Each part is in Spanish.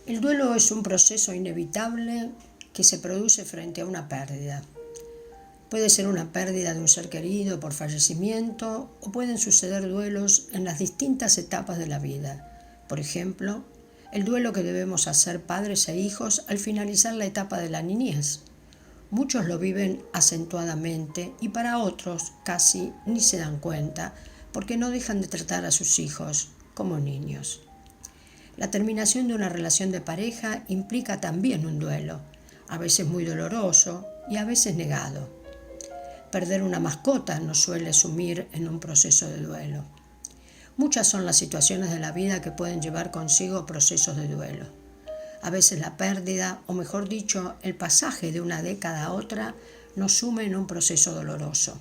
El duelo es un proceso inevitable que se produce frente a una pérdida. Puede ser una pérdida de un ser querido por fallecimiento o pueden suceder duelos en las distintas etapas de la vida. Por ejemplo, el duelo que debemos hacer padres e hijos al finalizar la etapa de la niñez. Muchos lo viven acentuadamente y para otros casi ni se dan cuenta porque no dejan de tratar a sus hijos como niños. La terminación de una relación de pareja implica también un duelo, a veces muy doloroso y a veces negado. Perder una mascota nos suele sumir en un proceso de duelo. Muchas son las situaciones de la vida que pueden llevar consigo procesos de duelo. A veces la pérdida, o mejor dicho, el pasaje de una década a otra, nos sume en un proceso doloroso.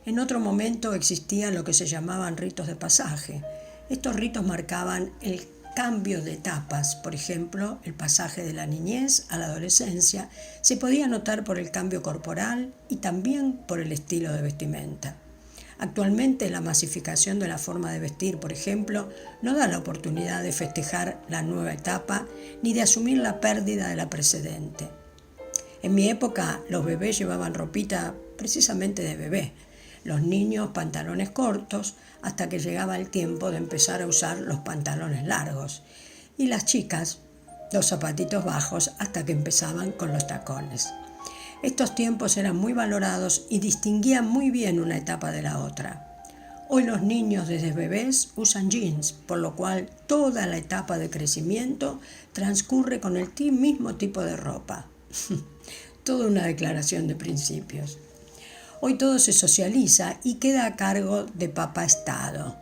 En otro momento existían lo que se llamaban ritos de pasaje. Estos ritos marcaban el cambio de etapas, por ejemplo, el pasaje de la niñez a la adolescencia se podía notar por el cambio corporal y también por el estilo de vestimenta. Actualmente la masificación de la forma de vestir, por ejemplo, no da la oportunidad de festejar la nueva etapa ni de asumir la pérdida de la precedente. En mi época los bebés llevaban ropita precisamente de bebé, los niños pantalones cortos hasta que llegaba el tiempo de empezar a usar los pantalones largos y las chicas los zapatitos bajos hasta que empezaban con los tacones. Estos tiempos eran muy valorados y distinguían muy bien una etapa de la otra. Hoy los niños desde bebés usan jeans, por lo cual toda la etapa de crecimiento transcurre con el mismo tipo de ropa. Toda una declaración de principios. Hoy todo se socializa y queda a cargo de papá Estado.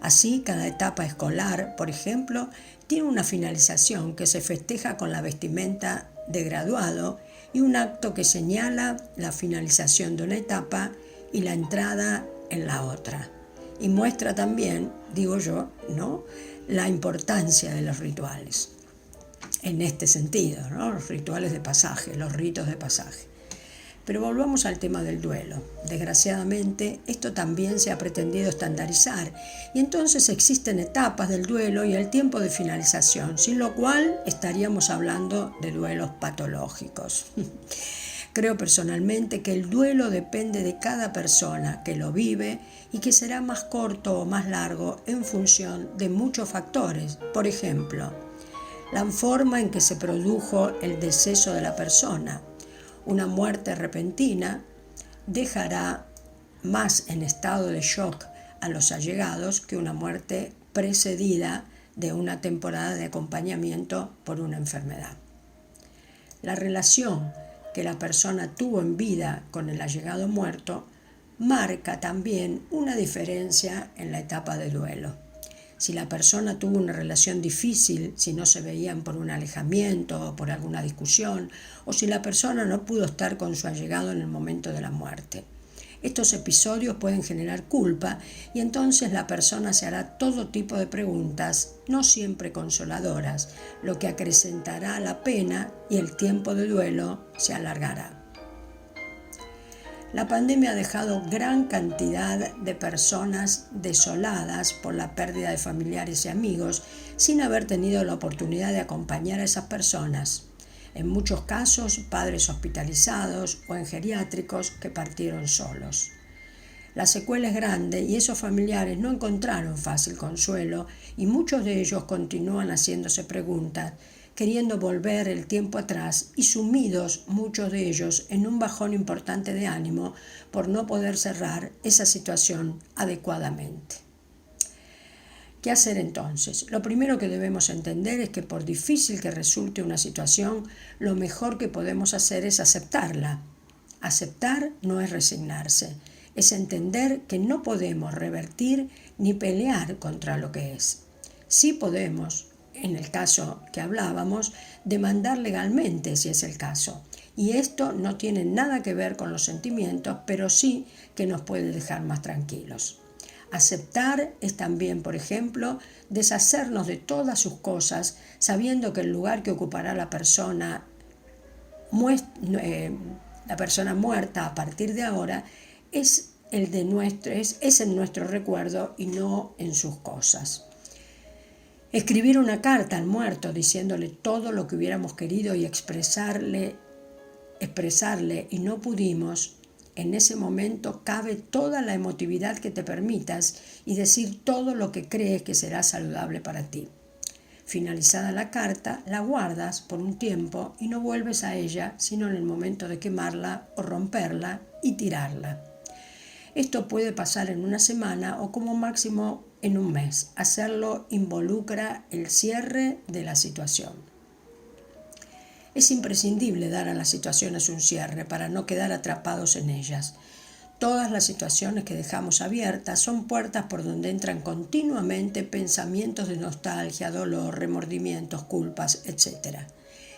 Así, cada etapa escolar, por ejemplo, tiene una finalización que se festeja con la vestimenta de graduado y un acto que señala la finalización de una etapa y la entrada en la otra. Y muestra también, digo yo, ¿no?, la importancia de los rituales. En este sentido, ¿no?, los rituales de pasaje, los ritos de pasaje. Pero volvamos al tema del duelo. Desgraciadamente, esto también se ha pretendido estandarizar y entonces existen etapas del duelo y el tiempo de finalización, sin lo cual estaríamos hablando de duelos patológicos. Creo personalmente que el duelo depende de cada persona que lo vive y que será más corto o más largo en función de muchos factores. Por ejemplo, la forma en que se produjo el deceso de la persona. Una muerte repentina dejará más en estado de shock a los allegados que una muerte precedida de una temporada de acompañamiento por una enfermedad. La relación que la persona tuvo en vida con el allegado muerto marca también una diferencia en la etapa de duelo. Si la persona tuvo una relación difícil, si no se veían por un alejamiento o por alguna discusión, o si la persona no pudo estar con su allegado en el momento de la muerte. Estos episodios pueden generar culpa y entonces la persona se hará todo tipo de preguntas, no siempre consoladoras, lo que acrecentará la pena y el tiempo de duelo se alargará. La pandemia ha dejado gran cantidad de personas desoladas por la pérdida de familiares y amigos sin haber tenido la oportunidad de acompañar a esas personas. En muchos casos, padres hospitalizados o en geriátricos que partieron solos. La secuela es grande y esos familiares no encontraron fácil consuelo y muchos de ellos continúan haciéndose preguntas, queriendo volver el tiempo atrás y sumidos muchos de ellos en un bajón importante de ánimo por no poder cerrar esa situación adecuadamente. ¿Qué hacer entonces? Lo primero que debemos entender es que por difícil que resulte una situación, lo mejor que podemos hacer es aceptarla. Aceptar no es resignarse, es entender que no podemos revertir ni pelear contra lo que es. Sí podemos, en el caso que hablábamos, demandar legalmente si es el caso. Y esto no tiene nada que ver con los sentimientos, pero sí que nos puede dejar más tranquilos. Aceptar es también, por ejemplo, deshacernos de todas sus cosas, sabiendo que el lugar que ocupará la persona muerta a partir de ahora es en nuestro recuerdo y no en sus cosas. Escribir una carta al muerto diciéndole todo lo que hubiéramos querido y expresarle y no pudimos. En ese momento cabe toda la emotividad que te permitas y decir todo lo que crees que será saludable para ti. Finalizada la carta, la guardas por un tiempo y no vuelves a ella sino en el momento de quemarla o romperla y tirarla. Esto puede pasar en una semana o como máximo en un mes. Hacerlo involucra el cierre de la situación. Es imprescindible dar a las situaciones un cierre para no quedar atrapados en ellas. Todas las situaciones que dejamos abiertas son puertas por donde entran continuamente pensamientos de nostalgia, dolor, remordimientos, culpas, etc.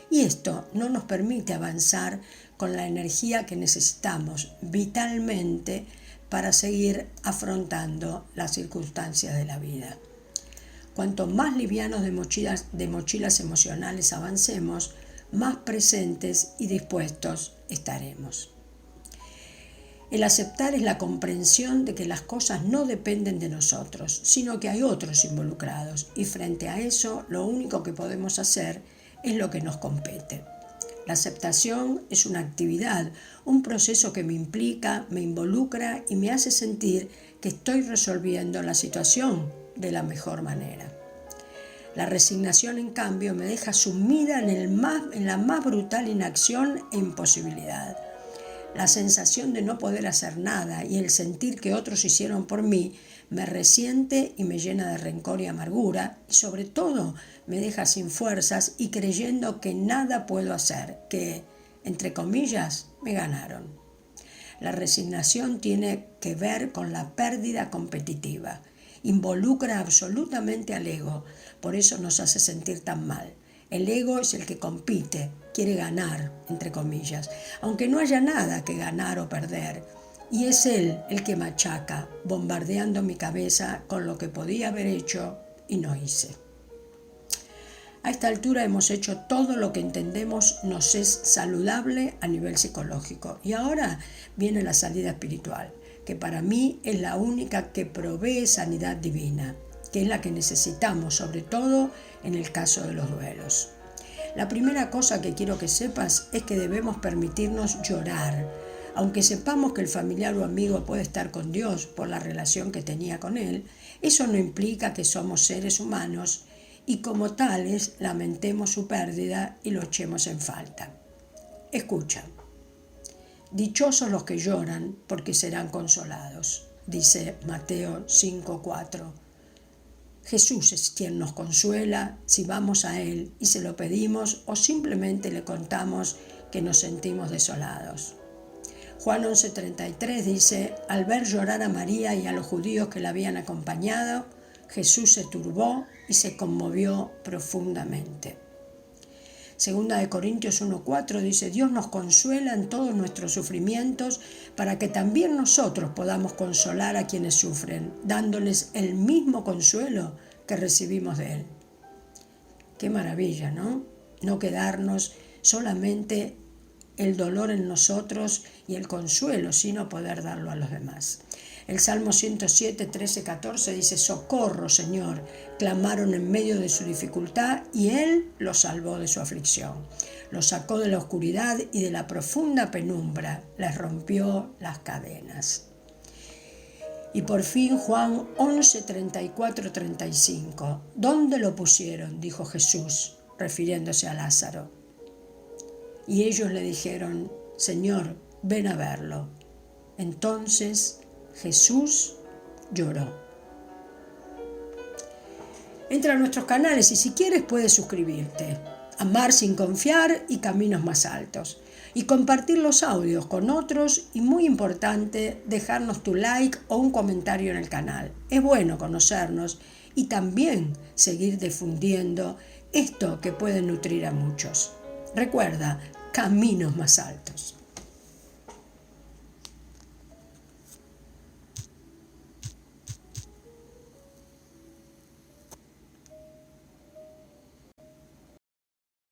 Y esto no nos permite avanzar con la energía que necesitamos vitalmente para seguir afrontando las circunstancias de la vida. Cuanto más livianos de mochilas emocionales avancemos, más presentes y dispuestos estaremos. El aceptar es la comprensión de que las cosas no dependen de nosotros, sino que hay otros involucrados, y frente a eso lo único que podemos hacer es lo que nos compete. La aceptación es una actividad, un proceso que me implica, me involucra y me hace sentir que estoy resolviendo la situación de la mejor manera. La resignación, en cambio, me deja sumida en la más brutal inacción e imposibilidad. La sensación de no poder hacer nada y el sentir que otros hicieron por mí me resiente y me llena de rencor y amargura, y sobre todo me deja sin fuerzas y creyendo que nada puedo hacer, que, entre comillas, me ganaron. La resignación tiene que ver con la pérdida competitiva. Involucra absolutamente al ego, por eso nos hace sentir tan mal. El ego es el que compite, quiere ganar, entre comillas, aunque no haya nada que ganar o perder. Y es él el que machaca, bombardeando mi cabeza con lo que podía haber hecho y no hice. A esta altura hemos hecho todo lo que entendemos nos es saludable a nivel psicológico. Y ahora viene la salida espiritual, que para mí es la única que provee sanidad divina, que es la que necesitamos, sobre todo en el caso de los duelos. La primera cosa que quiero que sepas es que debemos permitirnos llorar. Aunque sepamos que el familiar o amigo puede estar con Dios por la relación que tenía con Él, eso no implica que somos seres humanos y como tales lamentemos su pérdida y lo echemos en falta. Escucha. Dichosos los que lloran porque serán consolados, dice Mateo 5:4. Jesús es quien nos consuela si vamos a Él y se lo pedimos o simplemente le contamos que nos sentimos desolados. Juan 11:33 dice, al ver llorar a María y a los judíos que la habían acompañado, Jesús se turbó y se conmovió profundamente. Segunda de Corintios 1:4 dice, Dios nos consuela en todos nuestros sufrimientos para que también nosotros podamos consolar a quienes sufren, dándoles el mismo consuelo que recibimos de Él. Qué maravilla, ¿no? No quedarnos solamente el dolor en nosotros y el consuelo, sino poder darlo a los demás. El Salmo 107, 13, 14 dice, socorro, Señor, clamaron en medio de su dificultad y Él los salvó de su aflicción. Los sacó de la oscuridad y de la profunda penumbra, les rompió las cadenas. Y por fin Juan 11, 34, 35. ¿Dónde lo pusieron?, dijo Jesús, refiriéndose a Lázaro. Y ellos le dijeron, Señor, ven a verlo. Entonces Jesús lloró. Entra a nuestros canales y si quieres puedes suscribirte. Amar sin confiar y Caminos Más Altos. Y compartir los audios con otros y muy importante, dejarnos tu like o un comentario en el canal. Es bueno conocernos y también seguir difundiendo esto que puede nutrir a muchos. Recuerda, Caminos Más Altos.